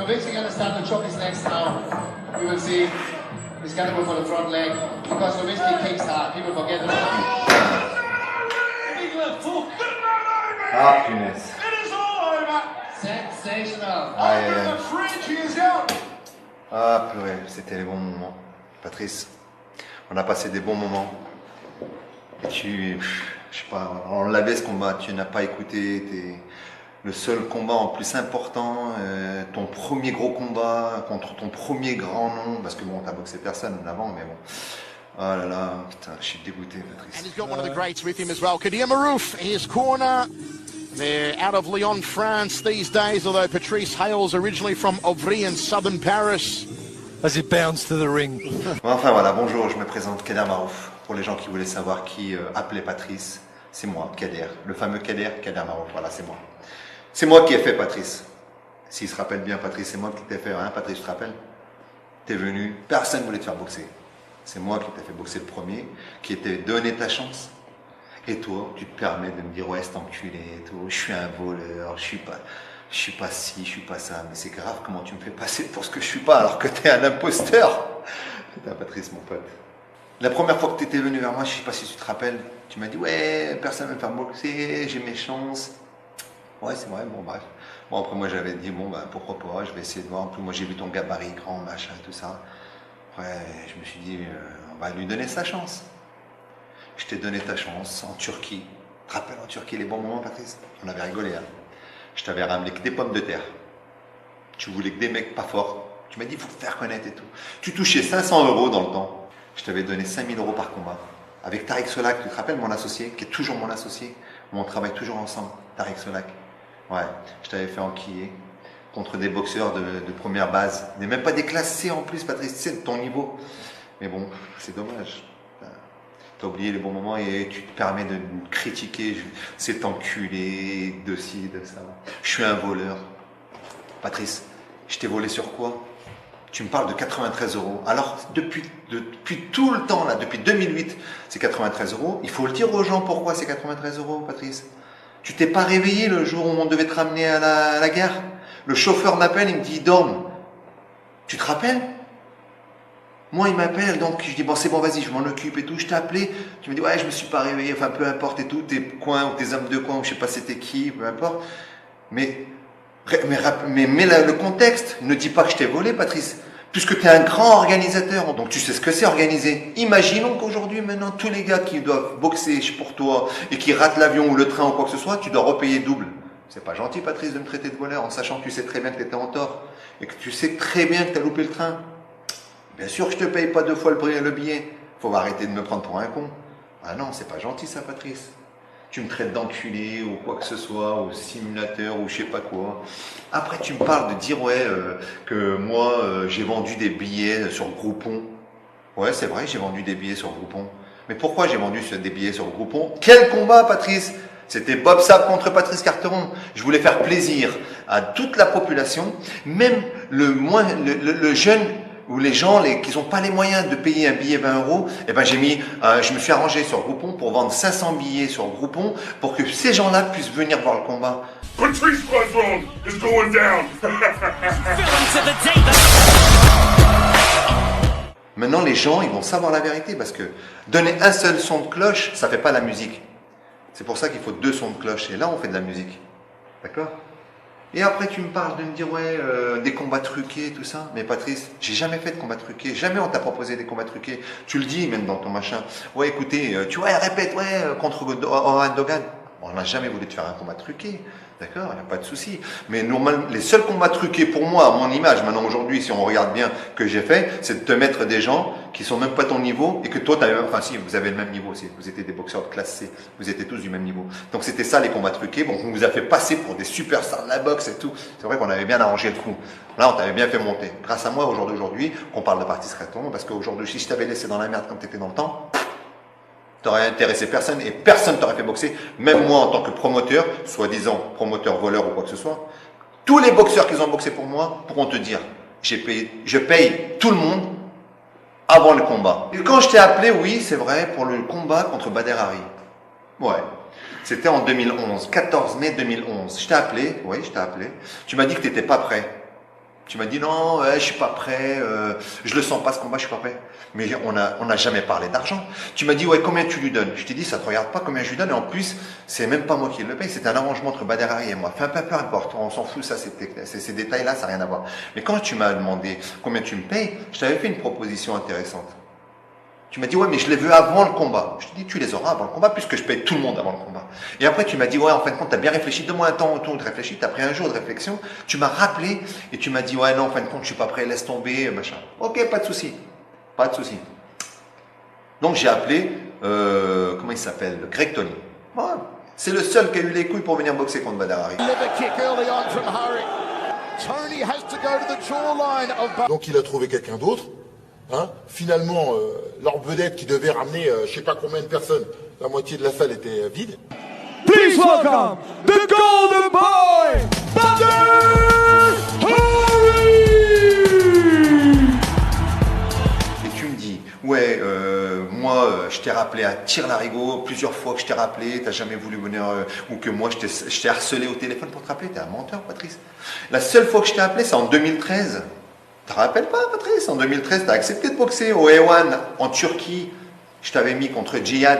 Kavic's going to stand and chuck his legs now. We will see. He's going to go for the front leg because Kavicki kicks hard. People forget that. Big left hook. Ah, punaise. It is all over. Sensational. Aïe, Over the fringe, he is out. Ah, purée, c'était les bons moments. Patrice, on a passé des bons moments. Et je sais pas, on l'avait ce combat, tu n'as pas écouté, t'es le seul combat en plus important, ton premier gros combat contre ton premier grand nom, parce que bon, t'as boxé personne avant, mais bon. Oh là là, putain, je suis dégoûté, Patrice. And he's got one of the greats with him as well. Kadir Marouf, his corner. They're out of Lyon, France these days, although Patrice hails originally from Auvry in southern Paris. As he bounds to the ring. Enfin voilà, bonjour, je me présente Kader Marouf. Pour les gens qui voulaient savoir qui appelait Patrice, c'est moi, Kader. Le fameux Kader Marouf, voilà, c'est moi. C'est moi qui ai fait Patrice. S'il se rappelle bien, Patrice, c'est moi qui t'ai fait, hein, Patrice, tu te rappelles? T'es venu, personne ne voulait te faire boxer. C'est moi qui t'ai fait boxer le premier, qui t'ai donné ta chance. Et toi, tu te permets de me dire, ouais, c'est enculé et tout, je suis un voleur, je suis pas ci, je suis pas ça. Mais c'est grave, comment tu me fais passer pour ce que je suis pas, alors que t'es un imposteur. Putain, Patrice, mon pote. La première fois que tu étais venu vers moi, je sais pas si tu te rappelles, tu m'as dit, ouais, personne ne va me faire boxer, j'ai mes chances. Ouais, c'est vrai, bon, bref. Bon, après, moi, j'avais dit, bon, bah, pourquoi pas, je vais essayer de voir. En plus, moi, j'ai vu ton gabarit grand, machin, tout ça. Après, je me suis dit, on va lui donner sa chance. Je t'ai donné ta chance en Turquie. Tu te rappelles en Turquie les bons moments, Patrice? On avait rigolé, hein. Je t'avais ramené que des pommes de terre. Tu voulais que des mecs pas forts. Tu m'as dit, il faut te faire connaître et tout. Tu touchais 500 € dans le temps. Je t'avais donné 5000 € par combat. Avec Tariq Solak, tu te rappelles mon associé, qui est toujours mon associé, où on travaille toujours ensemble, Tariq Solak. Ouais, je t'avais fait enquiller contre des boxeurs de première base. Mais même pas des classes C en plus, Patrice, c'est de ton niveau. Mais bon, c'est dommage. T'as oublié les bons moments et tu te permets de me critiquer. C'est enculé, de ci, de ça. Je suis un voleur. Patrice, je t'ai volé sur quoi? Tu me parles de 93 €. Alors, depuis tout le temps, là, depuis 2008, c'est 93 €. Il faut le dire aux gens pourquoi c'est 93 €, Patrice. Tu t'es pas réveillé le jour où on devait te ramener à la gare? Le chauffeur m'appelle, il me dit, dorme. Tu te rappelles? Moi, il m'appelle, donc je dis, bon, c'est bon, vas-y, je m'en occupe et tout. Je t'ai appelé. Tu me dis, ouais, je me suis pas réveillé, enfin, peu importe et tout. Tes coins ou tes hommes de coin, ou je sais pas c'était qui, peu importe. Mais le contexte, ne dis pas que je t'ai volé, Patrice, puisque tu es un grand organisateur, donc tu sais ce que c'est organiser. Imaginons qu'aujourd'hui, maintenant, tous les gars qui doivent boxer pour toi et qui ratent l'avion ou le train ou quoi que ce soit, tu dois repayer double. C'est pas gentil, Patrice, de me traiter de voleur en sachant que tu sais très bien que tu étais en tort et que tu sais très bien que tu as loupé le train. Bien sûr que je te paye pas 2 fois le billet. Faut arrêter de me prendre pour un con. Ah non, c'est pas gentil ça, Patrice. Tu me traites d'enculé ou quoi que ce soit, ou simulateur ou je sais pas quoi. Après, tu me parles de dire, ouais, que moi, j'ai vendu des billets sur Groupon. Ouais, c'est vrai, j'ai vendu des billets sur Groupon. Mais pourquoi j'ai vendu des billets sur Groupon? Quel combat, Patrice? C'était Bob Sapp contre Patrice Carteron. Je voulais faire plaisir à toute la population, même le jeune ou les gens qui n'ont pas les moyens de payer un billet 20 €, eh ben je me suis arrangé sur Groupon pour vendre 500 billets sur Groupon pour que ces gens-là puissent venir voir le combat. Patrice Carteron is going down. Maintenant, les gens, ils vont savoir la vérité parce que donner un seul son de cloche, ça fait pas la musique. C'est pour ça qu'il faut 2 sons de cloche. Et là, on fait de la musique. D'accord? Et après, tu me parles de me dire, ouais, des combats truqués, tout ça. Mais Patrice, j'ai jamais fait de combats truqués. Jamais on t'a proposé des combats truqués. Tu le dis même dans ton machin. Ouais, écoutez, tu vois, répète, ouais, contre Oran Dogan. Bon, on n'a jamais voulu te faire un combat truqué. D'accord, il n'y a pas de souci. Mais normalement, les seuls combats truqués pour moi, à mon image, maintenant aujourd'hui, si on regarde bien que j'ai fait, c'est de te mettre des gens qui sont même pas ton niveau et que toi, enfin si, vous avez le même niveau aussi. Vous étiez des boxeurs de classe C. Vous étiez tous du même niveau. Donc c'était ça les combats truqués. Bon, on vous a fait passer pour des superstars de la boxe et tout. C'est vrai qu'on avait bien arrangé le coup. Là, on t'avait bien fait monter. Grâce à moi, au jour d'aujourd'hui, qu'on parle de Patrice Carteron, parce qu'aujourd'hui, si je t'avais laissé dans la merde comme tu étais dans le temps, t'aurais intéressé personne et personne t'aurait fait boxer, même moi en tant que promoteur, soi-disant promoteur, voleur ou quoi que ce soit. Tous les boxeurs qui ont boxé pour moi pourront te dire, je paye tout le monde avant le combat. Et quand je t'ai appelé, oui, c'est vrai, pour le combat contre Bader Hari. Ouais. C'était en 2011, 14 mai 2011. Je t'ai appelé, oui, je t'ai appelé. Tu m'as dit que tu n'étais pas prêt. Tu m'as dit non, je suis pas prêt, je le sens pas ce combat, je suis pas prêt. Mais on n'a jamais parlé d'argent. Tu m'as dit ouais, combien tu lui donnes? Je t'ai dit ça te regarde pas combien je lui donne, et en plus c'est même pas moi qui le paye, c'est un arrangement entre Badr Hari et moi. Enfin peu importe, on s'en fout, ça ces détails là, ça n'a rien à voir. Mais quand tu m'as demandé combien tu me payes, je t'avais fait une proposition intéressante. Tu m'as dit, ouais, mais je les veux avant le combat. Je te dis, tu les auras avant le combat, puisque je paye tout le monde avant le combat. Et après, tu m'as dit, ouais, en fin de compte, tu as bien réfléchi, donne-moi un temps autour de réfléchir, tu as pris un jour de réflexion, tu m'as rappelé, et tu m'as dit, ouais, non, en fin de compte, je suis pas prêt, laisse tomber, machin. Ok, pas de souci. Pas de souci. Donc, j'ai appelé, comment il s'appelle? Greg Tony. Voilà. C'est le seul qui a eu les couilles pour venir boxer contre Badr Hari. Donc, il a trouvé quelqu'un d'autre. Hein, finalement, leur vedette qui devait ramener je sais pas combien de personnes, la moitié de la salle était vide. Please welcome the Golden Boy, Badr Hari! Et tu me dis, ouais, moi, je t'ai rappelé à Tire-Larigot plusieurs fois que je t'ai rappelé, t'as jamais voulu venir, ou que moi, je t'ai harcelé au téléphone pour te rappeler, t'es un menteur, Patrice. La seule fois que je t'ai appelé, c'est en 2013. Tu te rappelles pas, Patrice? En 2013, tu as accepté de boxer au A1 en Turquie. Je t'avais mis contre Djihad,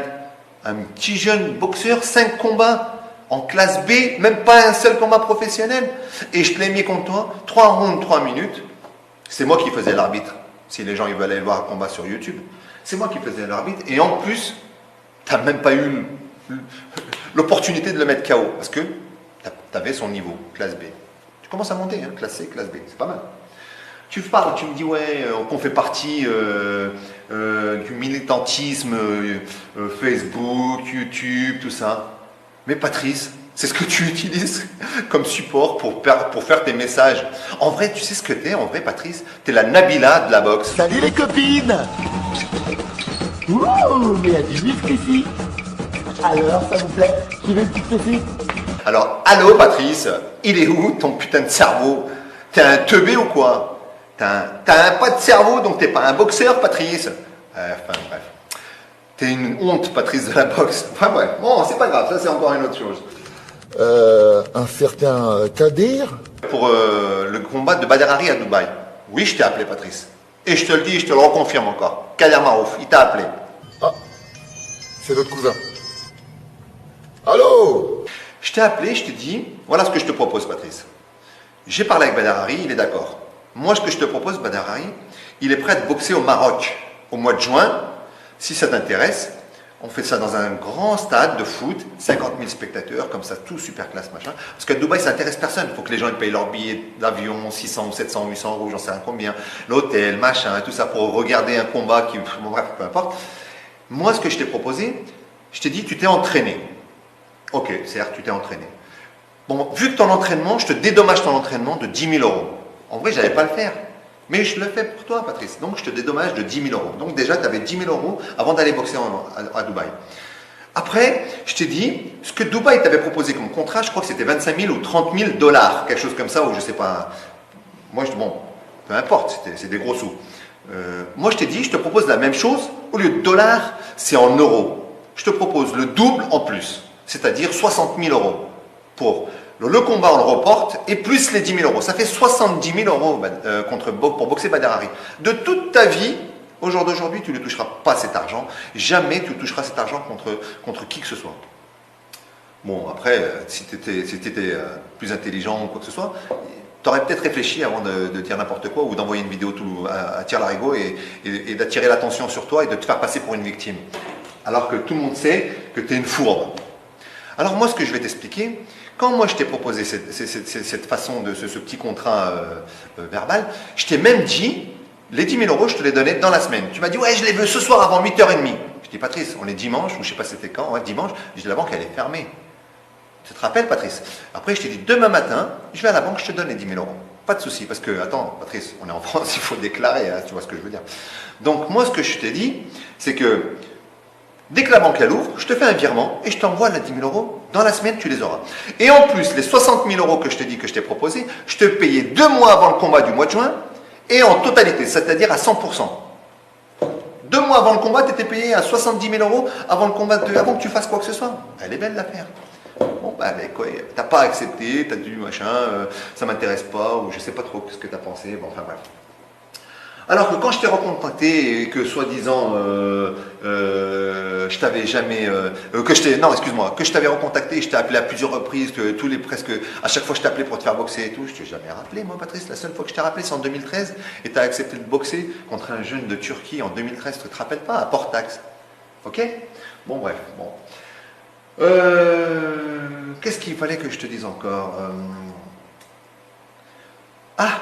un petit jeune boxeur, 5 combats en classe B, même pas un seul combat professionnel. Et je te l'ai mis contre toi, 3 rounds, 3 minutes. C'est moi qui faisais l'arbitre. Si les gens ils veulent aller voir un combat sur YouTube, c'est moi qui faisais l'arbitre. Et en plus, tu n'as même pas eu l'opportunité de le mettre KO parce que tu avais son niveau, classe B. Tu commences à monter, hein, classe C, classe B, c'est pas mal. Tu parles, tu me dis ouais, qu'on fait partie du militantisme, Facebook, YouTube, tout ça. Mais Patrice, c'est ce que tu utilises comme support pour faire tes messages. En vrai, tu sais ce que t'es, en vrai, Patrice? T'es la Nabila de la boxe. Salut les copines! Ouh, mais il y a du muscle ici! Alors, ça vous plaît? Qui veut une petite fessée? Alors, allô Patrice, il est où ton putain de cerveau? T'es un teubé ou quoi? T'as pas de cerveau, donc t'es pas un boxeur, Patrice. Enfin bref. T'es une honte, Patrice, de la boxe. Enfin bref, bon, c'est pas grave, ça c'est encore une autre chose. Un certain Kader. Pour le combat de Badr Hari à Dubaï. Oui, je t'ai appelé, Patrice. Et je te le dis, je te le reconfirme encore. Kader Marouf, il t'a appelé. Ah, c'est notre cousin. Allô? Je t'ai appelé, je t'ai dit, voilà ce que je te propose, Patrice. J'ai parlé avec Badr Hari, il est d'accord. Moi, ce que je te propose, Badr Hari, il est prêt à te boxer au Maroc au mois de juin. Si ça t'intéresse, on fait ça dans un grand stade de foot, 50 000 spectateurs, comme ça, tout super classe, machin. Parce qu'à Dubaï, ça n'intéresse personne. Il faut que les gens ils payent leur billet d'avion, 600 ou 700, 800 euros, j'en sais rien combien, l'hôtel, machin, tout ça, pour regarder un combat qui, bon, bref, peu importe. Moi, ce que je t'ai proposé, je t'ai dit, tu t'es entraîné. Ok, certes, tu t'es entraîné. Bon, vu que ton entraînement, je te dédommage ton entraînement de 10 000 euros. En vrai, je n'allais pas le faire. Mais je le fais pour toi, Patrice. Donc, je te dédommage de 10 000 euros. Donc, déjà, tu avais 10 000 euros avant d'aller boxer à Dubaï. Après, je t'ai dit, ce que Dubaï t'avait proposé comme contrat, je crois que c'était 25 000 ou 30 000 $, quelque chose comme ça, ou je sais pas. Moi, bon, peu importe, c'est des gros sous. Moi, je t'ai dit, je te propose la même chose. Au lieu de dollars, c'est en euros. Je te propose le double en plus. C'est-à-dire 60 000 euros pour le combat, on le reporte, et plus les 10 000 euros. Ça fait 70 000 euros pour boxer Badr Hari. De toute ta vie, au jour d'aujourd'hui, tu ne toucheras pas cet argent. Jamais tu toucheras cet argent contre qui que ce soit. Bon, après, si tu étais plus intelligent ou quoi que ce soit, tu aurais peut-être réfléchi avant de dire n'importe quoi ou d'envoyer une vidéo à Tire-Larigot et d'attirer l'attention sur toi et de te faire passer pour une victime. Alors que tout le monde sait que tu es une fourbe. Alors moi, ce que je vais t'expliquer, quand moi je t'ai proposé cette façon de ce petit contrat verbal, je t'ai même dit, les 10 000 euros, je te les donnais dans la semaine. Tu m'as dit, ouais, je les veux ce soir avant 8h30. Je dis, Patrice, on est dimanche, ou je sais pas c'était quand, ouais, dimanche. Je dis, la banque, elle est fermée. Tu te rappelles, Patrice? Après, je t'ai dit, demain matin, je vais à la banque, je te donne les 10 000 euros. Pas de souci, parce que, attends, Patrice, on est en France, il faut déclarer, hein, tu vois ce que je veux dire. Donc, moi, ce que je t'ai dit, c'est que dès que la banque elle ouvre, je te fais un virement et je t'envoie les 10 000 euros. Dans la semaine, tu les auras. Et en plus, les 60 000 euros que je t'ai dit que je t'ai proposé, je te payais 2 mois avant le combat du mois de juin et en totalité, c'est-à-dire à 100%. 2 mois avant le combat, tu étais payé à 70 000 euros avant le combat, avant que tu fasses quoi que ce soit. Elle est belle l'affaire. Bon, bah, mais quoi, t'as pas accepté, t'as dit machin, ça m'intéresse pas, ou je sais pas trop ce que t'as pensé, bon, enfin bref. Alors que quand je t'ai recontacté et que soi-disant je t'avais jamais que je t'avais recontacté et je t'ai appelé à plusieurs reprises, que presque à chaque fois je t'appelais pour te faire boxer et tout, je t'ai jamais rappelé moi Patrice, la seule fois que je t'ai rappelé c'est en 2013 et tu as accepté de boxer contre un jeune de Turquie en 2013, tu te rappelles pas, à Portax. OK? Bon bref, bon. Qu'est-ce qu'il fallait que je te dise encore? Ah,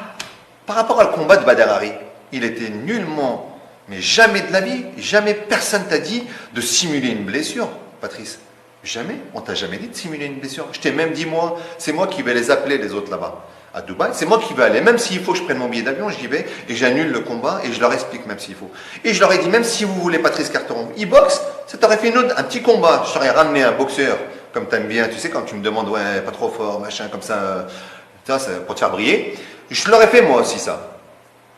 par rapport au combat de Badr Hari. Il était nullement, mais jamais de la vie, jamais personne t'a dit de simuler une blessure, Patrice. Jamais, on t'a jamais dit de simuler une blessure. Je t'ai même dit, moi, c'est moi qui vais les appeler, les autres là-bas, à Dubaï. C'est moi qui vais aller, même s'il faut que je prenne mon billet d'avion, j'y vais et j'annule le combat et je leur explique même s'il faut. Et je leur ai dit, même si vous voulez Patrice Carteron, il boxe, ça t'aurait fait un petit combat. Je t'aurais ramené un boxeur, comme t'aimes bien, tu sais, quand tu me demandes, ouais, pas trop fort, machin, comme ça, pour te faire briller. Je l'aurais fait moi aussi, ça.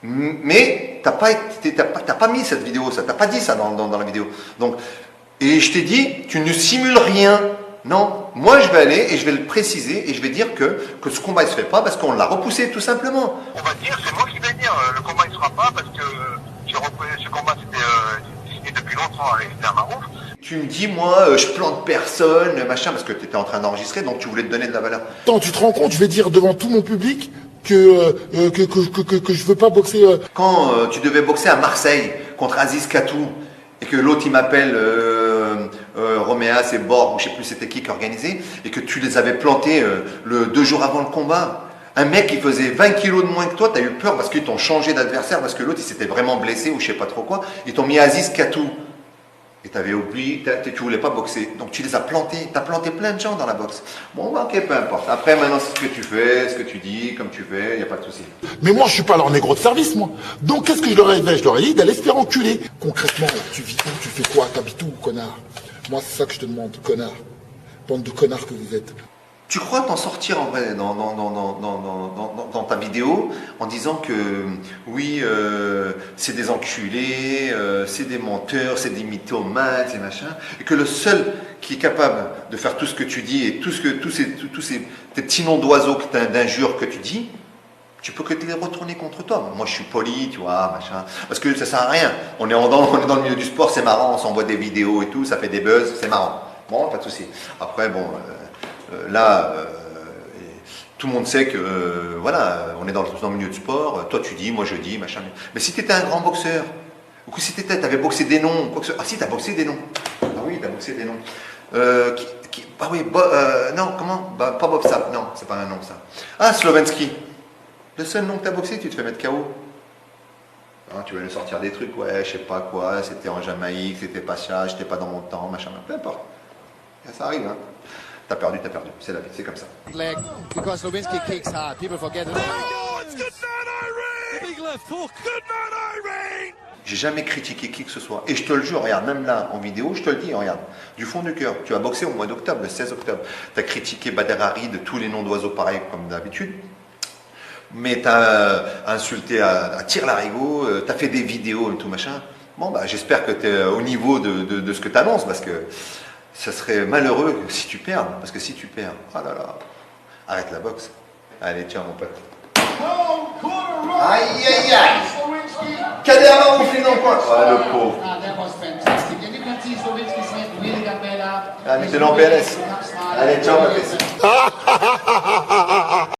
Mais t'as pas mis cette vidéo, ça t'as pas dit ça dans la vidéo. Donc, et je t'ai dit, tu ne simules rien. Non, moi je vais aller et je vais le préciser et je vais dire que ce combat il se fait pas parce qu'on l'a repoussé tout simplement. On va dire, c'est moi qui vais dire, le combat il sera pas parce que ce combat c'était décidé depuis longtemps avec Kedar Marouf. Tu me dis, moi, je plante personne, machin, parce que tu étais en train d'enregistrer, donc tu voulais te donner de la valeur. Attends, tu te rends compte, je vais dire devant tout mon public que je veux pas boxer. Quand tu devais boxer à Marseille contre Aziz Katou et que l'autre il m'appelle Roméas et Borg, ou je sais plus c'était qui organisait, et que tu les avais plantés 2 jours avant le combat. Un mec qui faisait 20 kilos de moins que toi, tu as eu peur parce qu'ils t'ont changé d'adversaire, parce que l'autre il s'était vraiment blessé ou je sais pas trop quoi. Ils t'ont mis Aziz Katou. Et tu avais oublié, tu voulais pas boxer. Donc tu les as plantés, tu as planté plein de gens dans la boxe. Bon, ok, peu importe. Après, maintenant, c'est ce que tu fais, ce que tu dis, comme tu fais, il n'y a pas de souci. Mais moi, je suis pas leur négro de service, moi. Donc, qu'est-ce que je leur ai fait? Je leur ai dit d'aller se faire enculer. Concrètement, tu vis où? Tu fais quoi? T'habites où, connard? Moi, c'est ça que je te demande, connard. Bande de connards que vous êtes. Tu crois t'en sortir en vrai dans ta vidéo en disant que oui, c'est des enculés, c'est des menteurs, c'est des mythomanes, c'est machin, et que le seul qui est capable de faire tout ce que tu dis et tous ces tes petits noms d'oiseaux d'injures que tu dis, tu peux que te les retourner contre toi. Moi je suis poli, tu vois, machin, parce que ça sert à rien. On est dans le milieu du sport, c'est marrant, on s'envoie des vidéos et tout, ça fait des buzz, c'est marrant. Bon, pas de souci. Après, bon. Là, tout le monde sait que, voilà, on est dans le milieu du sport, toi tu dis, moi je dis, machin. Mais si tu étais un grand boxeur, ou que si tu avais boxé des noms, quoi que ce... Ah si, tu as boxé des noms. Ah oui, tu as boxé des noms. Ah oui, non, comment pas Bob Sapp, non, c'est pas un nom ça. Ah, Slovensky. Le seul nom que tu as boxé, tu te fais mettre KO. Ah, tu vas nous sortir des trucs, ouais, je sais pas quoi, c'était en Jamaïque, c'était pas ça, j'étais pas dans mon temps, machin, peu importe. Ça arrive, hein. T'as perdu, c'est la vie, c'est comme ça. Leg, because Lewinsky kicks hard. People forget it. J'ai jamais critiqué qui que ce soit. Et je te le jure, regarde, même là, en vidéo, je te le dis, regarde, du fond du cœur. Tu as boxé au mois d'octobre, le 16 octobre. Tu as critiqué Badr Hari de tous les noms d'oiseaux pareils, comme d'habitude. Mais tu as insulté à Tire-Larigot, tu as fait des vidéos et tout machin. Bon, bah, j'espère que tu es au niveau de ce que tu annonces, parce que ça serait malheureux si tu perds, parce que si tu perds, oh là là, arrête la boxe. Allez, tiens mon pote. Aïe aïe aïe. Kedar Marouf est dans le coin. Ah le pauvre. Ah, that was fantastic. And you can see Lewinsky's head really got better. Ah, mais t'es dans PLS. Allez, ciao Patrice.